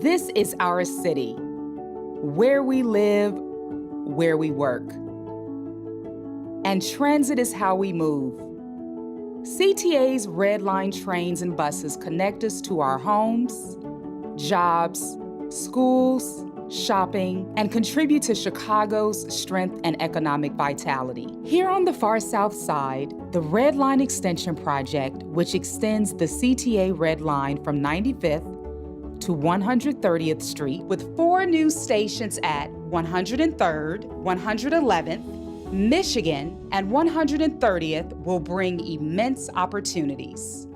This is our city, where we live, where we work. And transit is how we move. CTA's Red Line trains and buses connect us to our homes, jobs, schools, shopping, and contribute to Chicago's strength and economic vitality. Here on the far south side, the Red Line Extension Project, which extends the CTA Red Line from 95th to 130th Street with 4 new stations at 103rd, 111th, Michigan, and 130th will bring immense opportunities.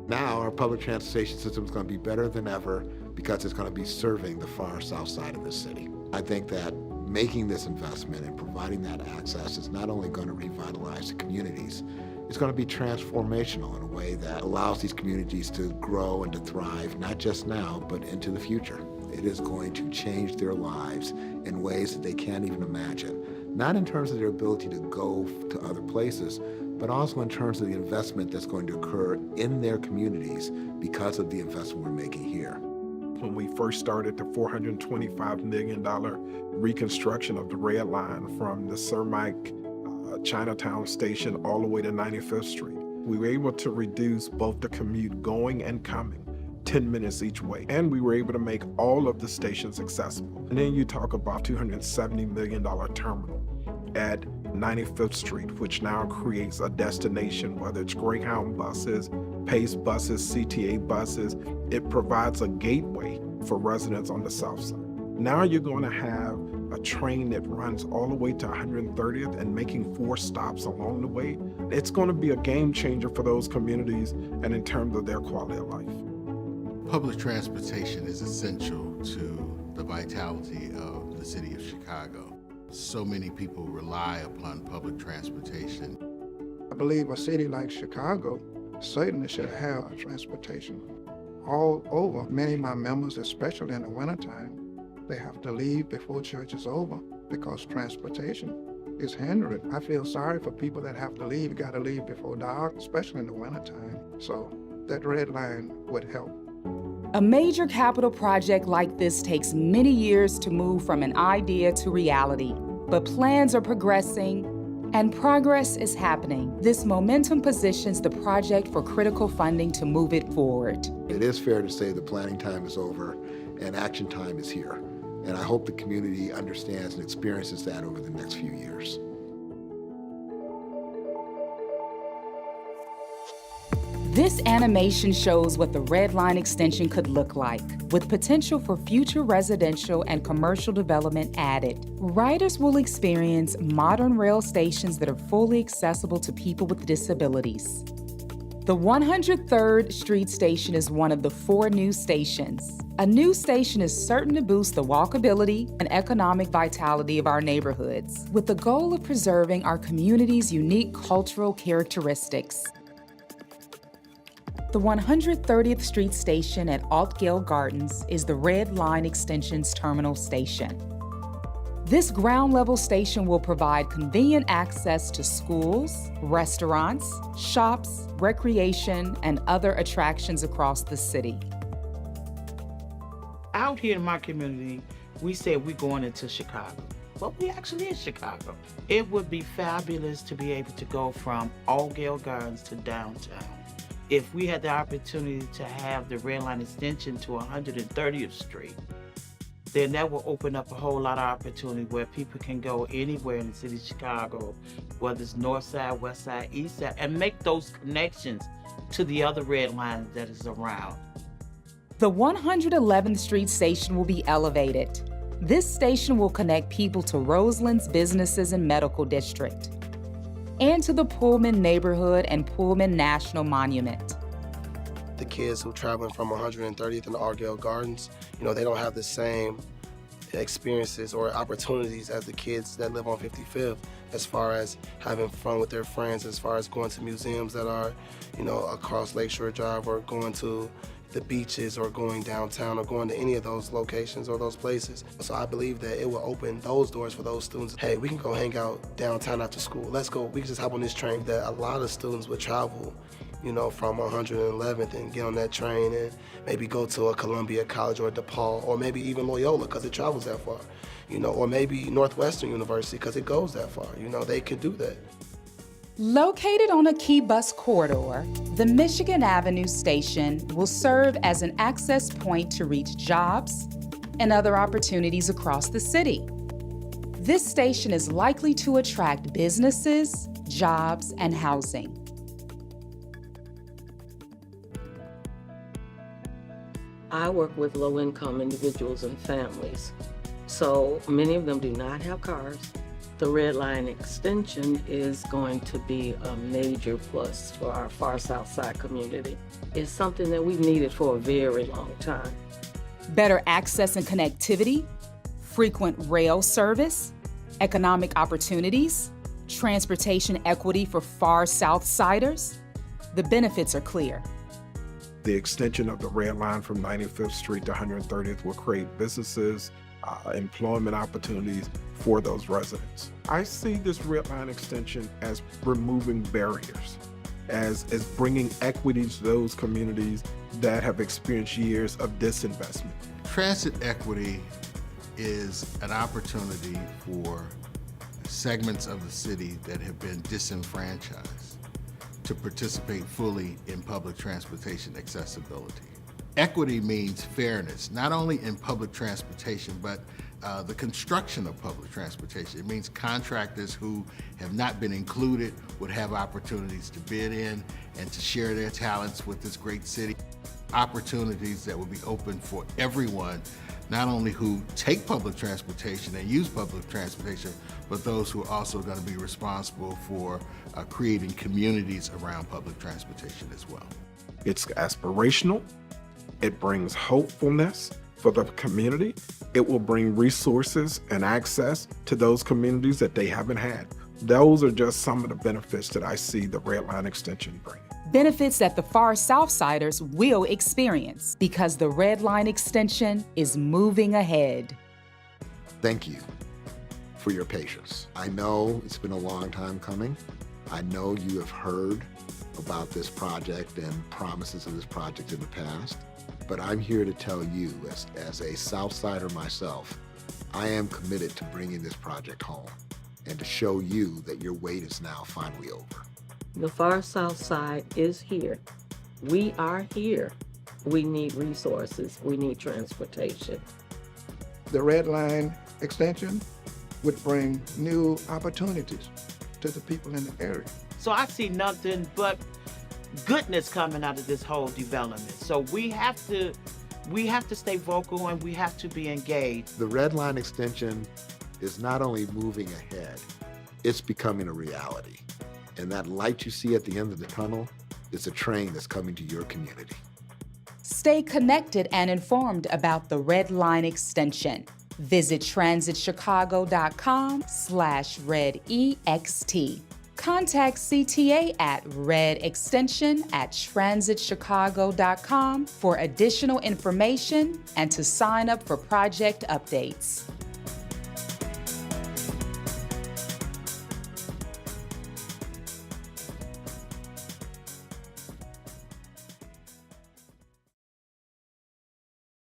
Now our public transportation system is going to be better than ever because it's going to be serving the far south side of the city. I think that making this investment and providing that access is not only going to revitalize the communities, it's going to be transformational in a way that allows these communities to grow and to thrive, not just now, but into the future. It is going to change their lives in ways that they can't even imagine, not in terms of their ability to go to other places, but also in terms of the investment that's going to occur in their communities because of the investment we're making here. When we first started the $425 million reconstruction of the Red Line from the Sir Mike Chinatown station all the way to 95th Street, we were able to reduce both the commute going and coming 10 minutes each way. And we were able to make all of the stations accessible. And then you talk about $270 million terminal at 95th Street, which now creates a destination, whether it's Greyhound buses, Pace buses, CTA buses. It provides a gateway for residents on the south side. Now you're going to have a train that runs all the way to 130th and making 4 stops along the way. It's going to be a game changer for those communities and in terms of their quality of life. Public transportation is essential to the vitality of the city of Chicago. So many people rely upon public transportation. I believe a city like Chicago certainly should have transportation all over. Many of my members, especially in the wintertime, they have to leave before church is over because transportation is hindered. I feel sorry for people that have to leave, got to leave before dark, especially in the wintertime. So that red line would help. A major capital project like this takes many years to move from an idea to reality, but plans are progressing and progress is happening. This momentum positions the project for critical funding to move it forward. It is fair to say the planning time is over and action time is here. And I hope the community understands and experiences that over the next few years. This animation shows what the Red Line extension could look like, with potential for future residential and commercial development added. Riders will experience modern rail stations that are fully accessible to people with disabilities. The 103rd Street station is one of the 4 new stations. A new station is certain to boost the walkability and economic vitality of our neighborhoods, with the goal of preserving our community's unique cultural characteristics. The 130th Street station at Altgale Gardens is the Red Line Extension's terminal station. This ground-level station will provide convenient access to schools, restaurants, shops, recreation, and other attractions across the city. Out here in my community, we said we're going into Chicago. Well, we actually in Chicago. It would be fabulous to be able to go from Altgale Gardens to downtown. If we had the opportunity to have the Red Line extension to 130th Street, then that will open up a whole lot of opportunity where people can go anywhere in the city of Chicago, whether it's north side, west side, east side, and make those connections to the other red lines that is around. The 111th Street station will be elevated. This station will connect people to Roseland's businesses and medical district, and to the Pullman neighborhood and Pullman National Monument. The kids who are traveling from 130th and Altgale Gardens, they don't have the same experiences or opportunities as the kids that live on 55th as far as having fun with their friends, as far as going to museums that are, across Lakeshore Drive, or going to the beaches, or going downtown, or going to any of those locations or those places. So I believe that it will open those doors for those students. Hey, we can go hang out downtown after school. Let's go. We can just hop on this train. That a lot of students would travel from 111th and get on that train and maybe go to a Columbia College or a DePaul or maybe even Loyola because it travels that far, or maybe Northwestern University because it goes that far. They could do that. Located on a key bus corridor, the Michigan Avenue station will serve as an access point to reach jobs and other opportunities across the city. This station is likely to attract businesses, jobs, and housing. I work with low-income individuals and families, so many of them do not have cars. The Red Line extension is going to be a major plus for our far south side community. It's something that we've needed for a very long time. Better access and connectivity, frequent rail service, economic opportunities, transportation equity for far south siders. The benefits are clear. The extension of the Red Line from 95th Street to 130th will create businesses, employment opportunities for those residents. I see this Red Line extension as removing barriers, as bringing equity to those communities that have experienced years of disinvestment. Transit equity is an opportunity for segments of the city that have been disenfranchised to participate fully in public transportation accessibility. Equity means fairness, not only in public transportation, but the construction of public transportation. It means contractors who have not been included would have opportunities to bid in and to share their talents with this great city. Opportunities that will be open for everyone, not only who take public transportation and use public transportation, but those who are also going to be responsible for creating communities around public transportation as well. It's aspirational. It brings hopefulness for the community. It will bring resources and access to those communities that they haven't had. Those are just some of the benefits that I see the Red Line extension bringing. Benefits that the far Southsiders will experience because the Red Line extension is moving ahead. Thank you for your patience. I know it's been a long time coming. I know you have heard about this project and promises of this project in the past, but I'm here to tell you, as a Southsider myself, I am committed to bringing this project home and to show you that your wait is now finally over. The far south side is here. We are here. We need resources. We need transportation. The Red Line extension would bring new opportunities to the people in the area. So I see nothing but goodness coming out of this whole development. So we have to stay vocal and we have to be engaged. The Red Line extension is not only moving ahead, it's becoming a reality. And that light you see at the end of the tunnel is a train that's coming to your community. Stay connected and informed about the Red Line extension. Visit transitchicago.com/RedEXT. Contact CTA at redextension@transitchicago.com for additional information and to sign up for project updates.